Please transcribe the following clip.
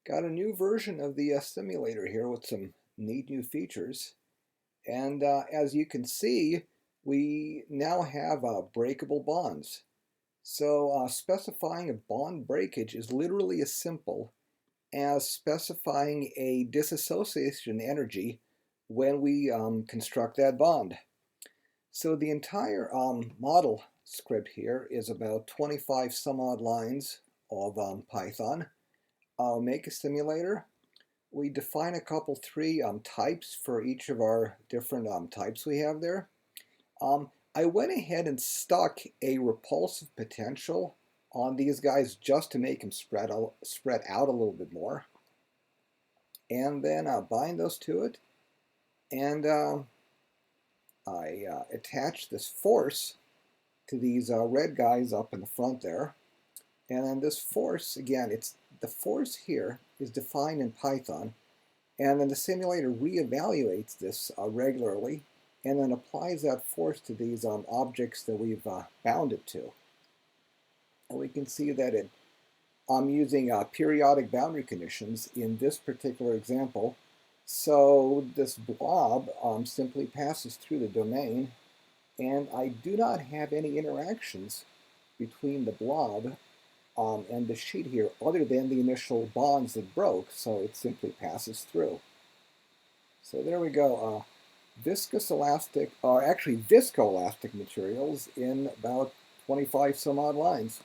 Got a new version of the simulator here with some neat new features. And as you can see, we now have breakable bonds. So specifying a bond breakage is literally as simple as specifying a dissociation energy when we construct that bond. So the entire model script here is about 25 some odd lines of Python. I'll make a simulator. We define a couple, three types for each of our different types we have there. I went ahead and stuck a repulsive potential on these guys just to make them spread out a little bit more. And then bind those to it. And I attach this force to these red guys up in the front there. And then this force, again, the force here is defined in Python. And then the simulator reevaluates this regularly and then applies that force to these objects that we've bound it to. And we can see that I'm using periodic boundary conditions in this particular example. So this blob simply passes through the domain, and I do not have any interactions between the blob and the sheet here other than the initial bonds that broke, so it simply passes through. So there we go. Viscoelastic, or actually viscoelastic materials in about 25 some odd lines.